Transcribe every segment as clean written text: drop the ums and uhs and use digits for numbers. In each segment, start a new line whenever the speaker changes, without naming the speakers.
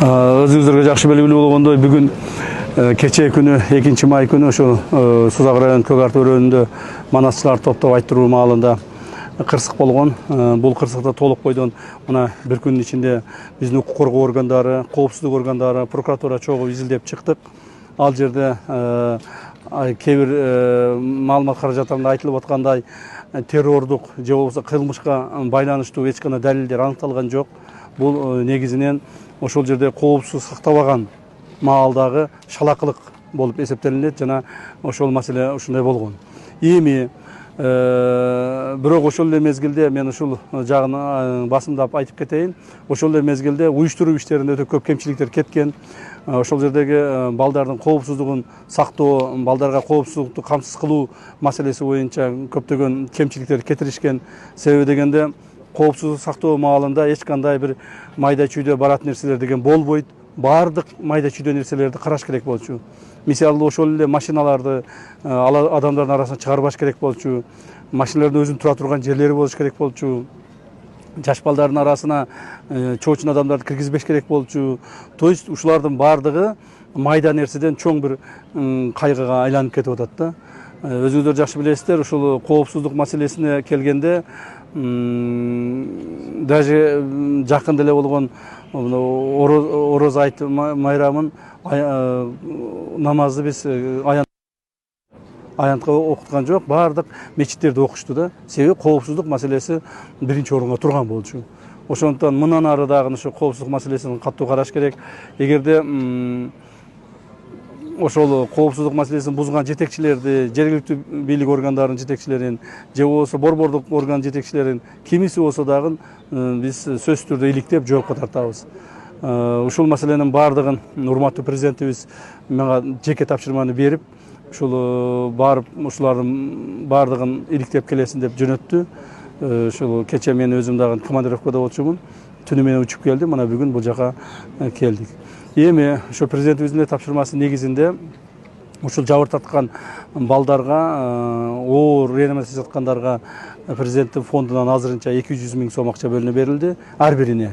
Өзүңүздөргө жакшы белгилүү болгондой бүгүн кечээ күнү 2 май күнү ошол Сузак районунун Көк Ар төрөнүндө манасчылар топтоп айтыруу маалында кырсык болгон. Бул кырсыкта толук бойдон мына бир күндүн ичинде биздин укук коргоо органдары, коопсуздук органдары, прокуратура чогуу изилдеп чыктык. Ал жерде кээ бир маалымат каражаттарында айтылып аткандай террордук же болбосо кылмышка байланыштуу эч кандай далилдер аныкталган жок. Бул негизинен ошол жерде коопсуз сактабаган маалдагы шалакылык болуп эсептелинет жана ошол маселе ушундай болгон. Эми бирок ошол эле мезгилде мен ушул жагын басымдап айтып кетейин. Ошол эле мезгилде уюштуруу иштеринде өтө көп кемчиликтер кеткен. Ошол жердеги балдардын коопсуздугун сактоо, балдарга коопсуздукту камсыз кылуу маселеси боюнча көптөгөн кемчиликтер кетиришкен. Себеби дегенде коопсуздук сактоо маалында эч кандай бир майда чүйдө барат нерселер деген болбойт. Баардык майда чүйдө нерселерди караш керек болчу. Мисалы ошол эле машиналарды адамдардын арасына чыгарбаш керек болчу. Машиналардын өзүнүн тура турган жерлери болуш керек болчу. Жаш балдардын арасына чоочун адамдарды киргизбеш керек болчу. То есть ушулардын баардыгы майда нерседен чоң бир кайгыга айланып кетип атат да. Өзүңүздөр жакшы билесиздер, ушул коопсуздук маселесине келгенде даже жакында эле болгон ороз айт майрамын намазды биз аянтка окуткан жок, баардык мечиттерде окушту да. Себеби коопсуздук маселеси биринчи орунга турган болчу. Ошондуктан мындан ары дагы ошо коопсуздук маселесин катуу караш керек. Эгерде ошол коопсуздук маселесин бузган жетекчилерди, жергиликтүү бийлик органдарынын жетекчилерин же болбосо борбордук орган жетекчилерин кимиси болсо дагы биз сөзсүз түрдө иликтеп жоопко тартабыз. Ушул маселенин баардыгын урматтуу президентибиз мага жеке тапшырманы берип, ушул барып ушулардын баардыгын иликтеп келесин деп жөнөттү. Ушул кечээ мен өзүм дагы командировкада болчумун. Түнү менен учуп келдим, мына бүгүн бул жака келдик. Эми ошо президентибиздин тапшырмасы негизинде ушул жабыр тарткан балдарга, оор реанимация жаткандарга президенттин фондунан азырынча 200 000 сом акча бөлүнүп берилди ар бирине.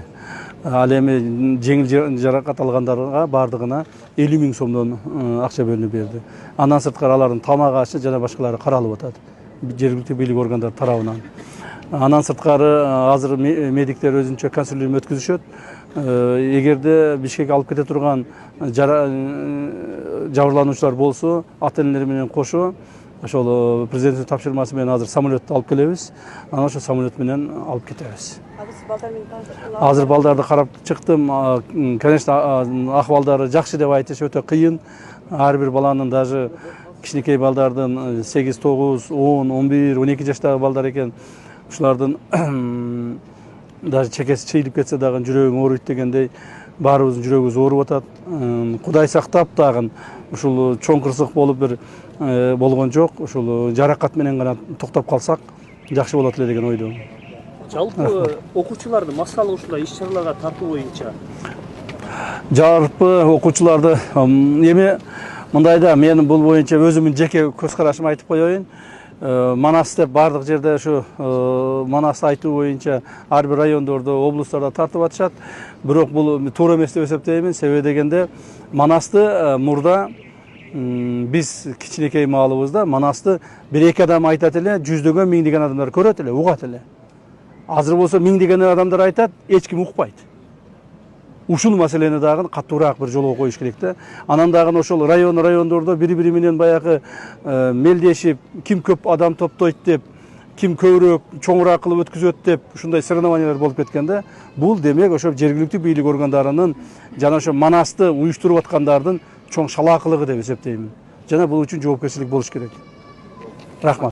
Ал эми жеңил жаракат алгандарга баардыгына 50 000 сомдон акча бөлүнүп берди. Андан сырткары алардын тамак ашы жана башкалары каралып атат жергиликтүү бийлик органдары тарабынан. Андан сырткары азыр медиктер өзүнчө консилиум өткүзүшөт. Эгерде Бишкекке алып кете турган жабырлануучулар болсо, ата-энелери менен кошо ошол президенттин тапшырмасы менен азыр самолетти алып келебиз. Анан ошо самолет менен алып кетебиз. Азыр балдарды карап чыктым. Конечно, акыбалдары жакшы деп айтыш өтө кыйын. Ар бир баланын даже кичинекей балдардын 8, 9, 10, 11, 12 жаштагы балдар экен. Ушулардын даже чекеси чыйылып кетсе дагы жүрөгүң ооруйт дегендей баарыбыздын жүрөгүбүз ооруп атат. Кудай сактап дагы ушул чоң кырсык болуп бир болгон жок. Ушул жаракат менен гана токтоп калсак жакшы болот эле деген ойдомун.
Жалпы окуучуларды массалык ушундай иш-чараларга тартуу боюнча
жалпы окуучуларды эми мындай да, мен бул боюнча өзүмдүн жеке көз карашымды айтып коеюн. Манас деп бардык жерде ушу Манас айтуу боюнча ар бир райондордо, облустарда тартып атышат. Бирок бул туура эмес деп эсептеймин. Себеби дегенде Манасты мурда биз кичинекей маалыбызда Манасты 1-2 адам айтат эле, жүздөгөн, миңдеген адамдар көрөт эле, угат эле. Азыр болсо миңдеген адамдар айтат, эч ким укпайт. Ушул маселени дагы катуураак бир жолго коюш керек да. Анан дагы ошол райондордо бири-бири менен баягы мелдешип, ким көп адам топтойт деп, ким көбүрөөк чоңураак кылып өткөзөт деп ушундай соревнованиялар болуп кеткен да. Бул демек ошо жергиликтүү бийлик органдарынын жана ошо Манасты уюштуруп аткандардын чоң шалаакылыгы деп эсептеймин. Жана бул үчүн жоопкерчилик болуш керек. Рахмат.